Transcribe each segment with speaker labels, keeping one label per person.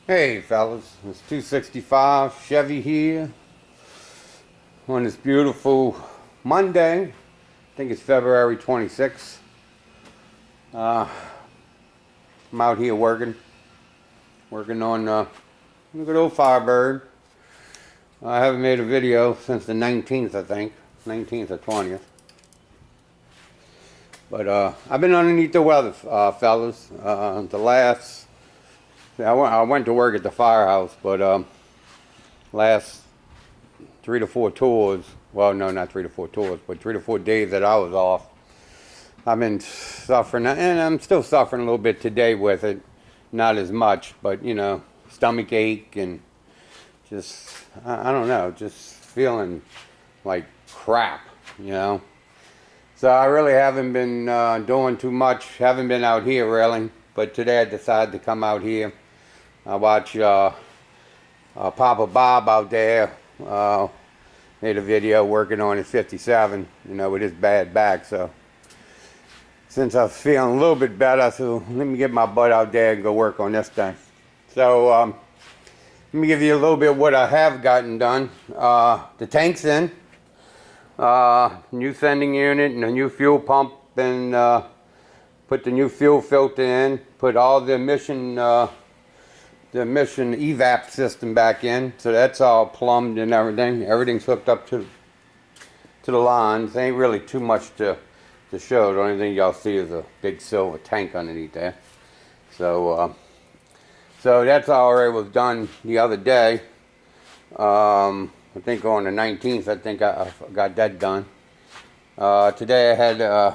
Speaker 1: Hey fellas, it's 265 Chevy here on this beautiful Monday. I think it's February 26th. I'm out here working on the good old Firebird. I haven't made a video since the 19th, I think, 19th or 20th. But I've been underneath the weather, fellas. I went to work at the firehouse, but last 3 to 4 tours, well, no, not 3 to 4 tours, but 3 to 4 days that I was off, I've been suffering, and I'm still suffering a little bit today with it. Not as much, but, you know, stomach ache and just, I don't know, just feeling like crap, you know. So I really haven't been doing too much, haven't been out here really, but today I decided to come out here. I watch Papa Bob out there, made a video working on his 57, you know, with his bad back. So since I was feeling a little bit better, so let me get my butt out there and go work on this thing. So let me give you a little bit of what I have gotten done. The tank's in, new sending unit and a new fuel pump, and put the new fuel filter in, put all the emission evap system back in, so that's all plumbed and everything. Everything's hooked up to the lines. There ain't really too much to show. The only thing y'all see is a big silver tank underneath there. So that's already was done the other day. I think on the 19th, I think I got that done. Today I had to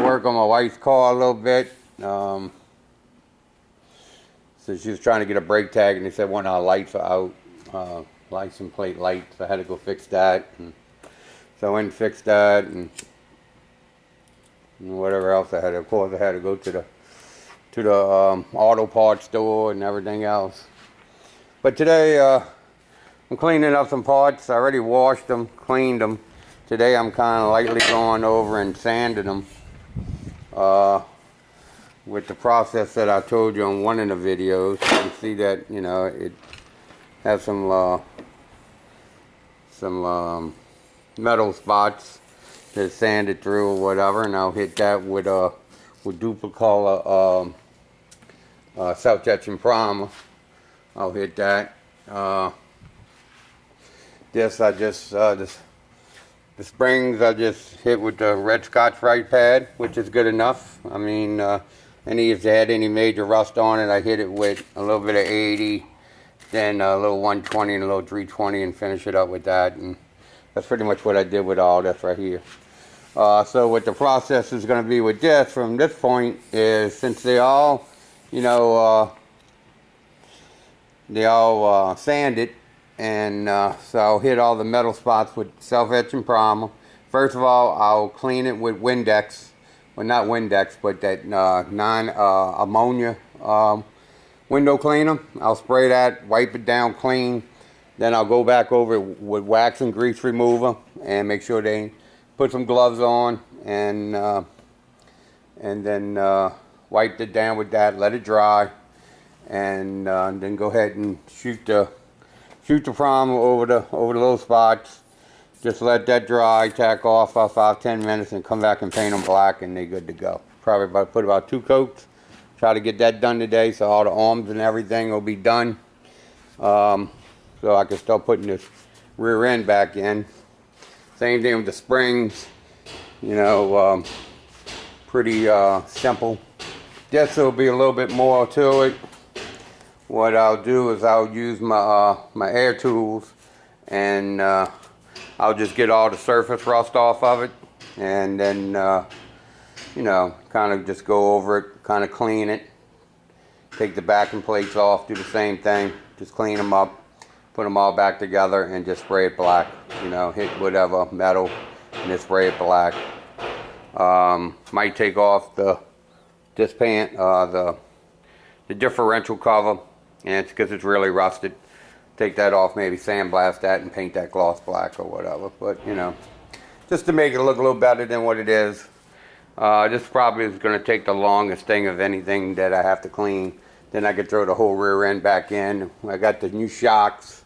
Speaker 1: work on my wife's car a little bit. So she was trying to get a brake tag, and they said one of our lights are out, license plate lights. I had to go fix that. And so I went and fixed that, and whatever else I had. Of course, I had to go to the auto parts store and everything else. But today I'm cleaning up some parts. I already washed them, cleaned them. Today I'm kind of lightly going over and sanding them. With the process that I told you on one of the videos. You can see that, you know, it has some metal spots that sanded through or whatever, and I'll hit that with Duplicolor self-etching primer. I'll hit that. The springs I just hit with the red Scotch-Brite pad, which is good enough. I mean, if they had any major rust on it, I hit it with a little bit of 80, then a little 120 and a little 320, and finish it up with that. And that's pretty much what I did with all this right here. So what the process is going to be with this from this point is, since they all, you know, sanded, and so I'll hit all the metal spots with self-etching primer. First of all, I'll clean it with Windex. Well, not Windex, but that non-ammonia window cleaner. I'll spray that, wipe it down clean. Then I'll go back over it with wax and grease remover and make sure they put some gloves on, and then wipe it down with that, let it dry, and then go ahead and shoot the primer over the little spots. Just let that dry, tack off for 5-10 minutes, and come back and paint them black, and they're good to go. Probably put about 2 coats. Try to get that done today, so all the arms and everything will be done. So I can start putting this rear end back in. Same thing with the springs. You know, pretty simple. This will be a little bit more to it. What I'll do is I'll use my air tools, and I'll just get all the surface rust off of it, and then, you know, kind of just go over it, kind of clean it, take the backing plates off, do the same thing, just clean them up, put them all back together, and just spray it black. You know, hit whatever metal and just spray it black. Might take off the differential cover, and it's because it's really rusted. Take that off, maybe sandblast that and paint that gloss black or whatever. But, you know, just to make it look a little better than what it is. This probably is going to take the longest thing of anything that I have to clean. then I could throw the whole rear end back in. I got the new shocks.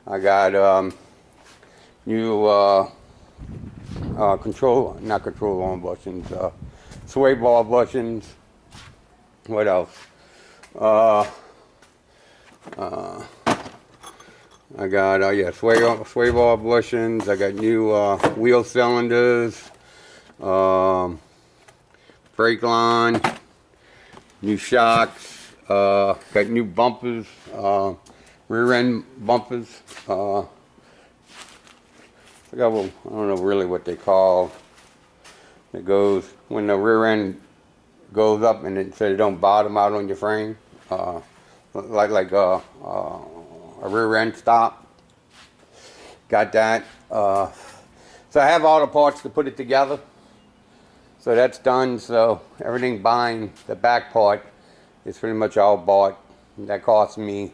Speaker 1: I got new not control arm bushings, sway bar bushings. What else? I got sway bar bushings. I got new wheel cylinders, brake line, new shocks. Got new bumpers, rear end bumpers. I don't know really what they call. It goes when the rear end goes up and it so they don't bottom out on your frame, like a rear end stop. Got that. So I have all the parts to put it together. So that's done. So everything buying the back part is pretty much all bought. That cost me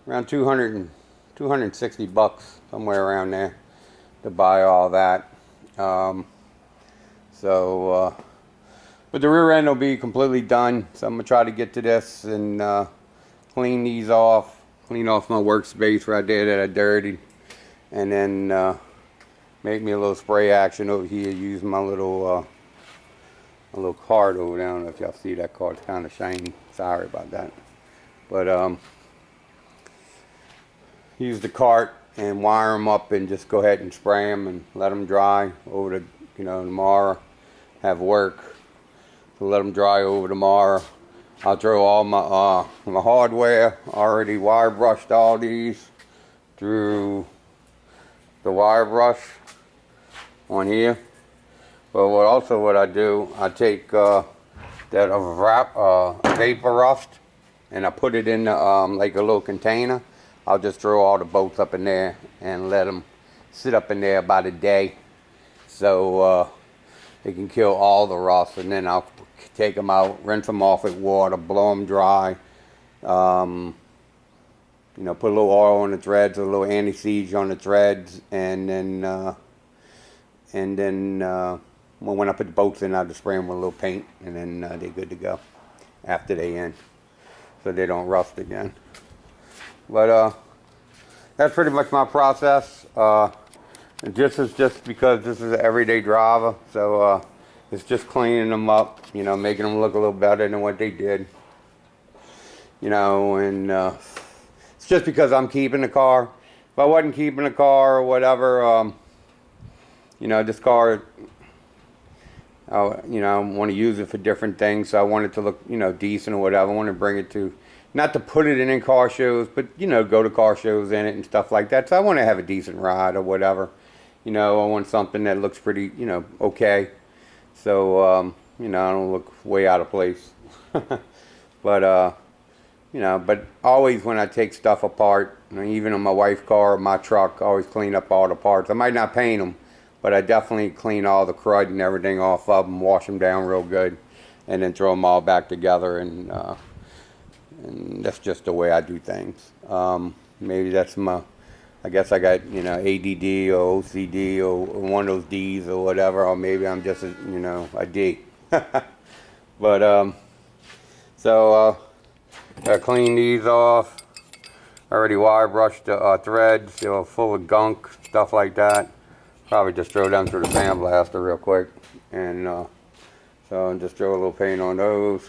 Speaker 1: around 260 bucks, somewhere around there, to buy all that. But the rear end will be completely done. So I'm gonna try to get to this and clean these off, clean off my workspace right there that I dirtied, and then make me a little spray action over here using my little card over there. I don't know if y'all see that card. It's kind of shiny. Sorry about that. But use the cart and wire them up and just go ahead and spray them and let them dry over the, tomorrow. Have work. So let them dry over tomorrow. I'll throw all my hardware. Already wire brushed all these through the wire brush on here. But what I do, I take that vapor rust and I put it in like a little container. I'll just throw all the bolts up in there and let them sit up in there about a day, so they can kill all the rust. And then I'll take them out, rinse them off with water, blow them dry. Put a little oil on the threads, a little anti-seize on the threads, and then when I put the bolts in, I just spray them with a little paint, and then they're good to go after they end, so they don't rust again. But that's pretty much my process. This is just because this is an everyday driver, so it's just cleaning them up, making them look a little better than what they did. And it's just because I'm keeping the car. If I wasn't keeping the car or whatever, this car, I want to use it for different things, so I want it to look, decent or whatever. I want to bring it to, not to put it in car shows, but, go to car shows in it and stuff like that. So I want to have a decent ride or whatever. I want something that looks pretty, okay. So, I don't look way out of place. But, but always when I take stuff apart, even on my wife's car or my truck, I always clean up all the parts. I might not paint them, but I definitely clean all the crud and everything off of them, wash them down real good, and then throw them all back together. And that's just the way I do things. Maybe that's I guess I got, ADD or OCD or one of those D's or whatever, or maybe I'm just a D. But, I clean these off. I already wire brushed the threads, full of gunk, stuff like that. Probably just throw them through the sandblaster real quick. And so just throw a little paint on those.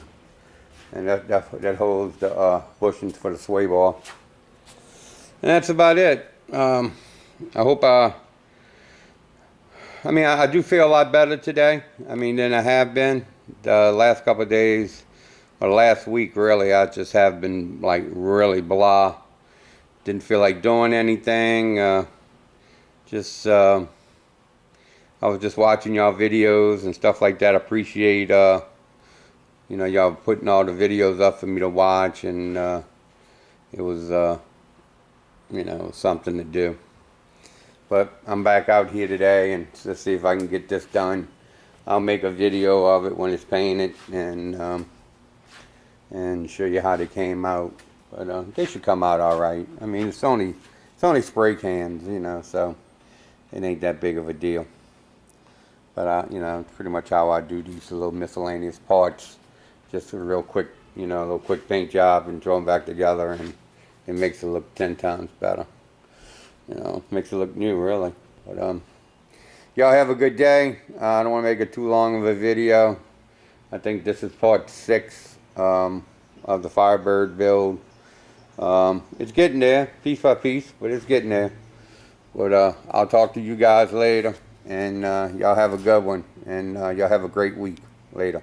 Speaker 1: And that holds the bushings for the sway bar. And that's about it. I hope I do feel a lot better today. Than I have been. The last couple of days, or last week really, I just have been like really blah. Didn't feel like doing anything. I was just watching y'all videos and stuff like that. I appreciate y'all putting all the videos up for me to watch, and it was something to do. But I'm back out here today, and let's see if I can get this done. I'll make a video of it when it's painted, and show you how they came out. But they should come out all right. It's only spray cans, so it ain't that big of a deal. But pretty much how I do these little miscellaneous parts. Just a real quick you know, a little quick paint job and throw them back together, and it makes it look 10 times better. You know, makes it look new, really. But y'all have a good day. I don't want to make it too long of a video. I think this is part 6 of the Firebird build. It's getting there, piece by piece, but it's getting there. But I'll talk to you guys later, and y'all have a good one, and y'all have a great week. Later.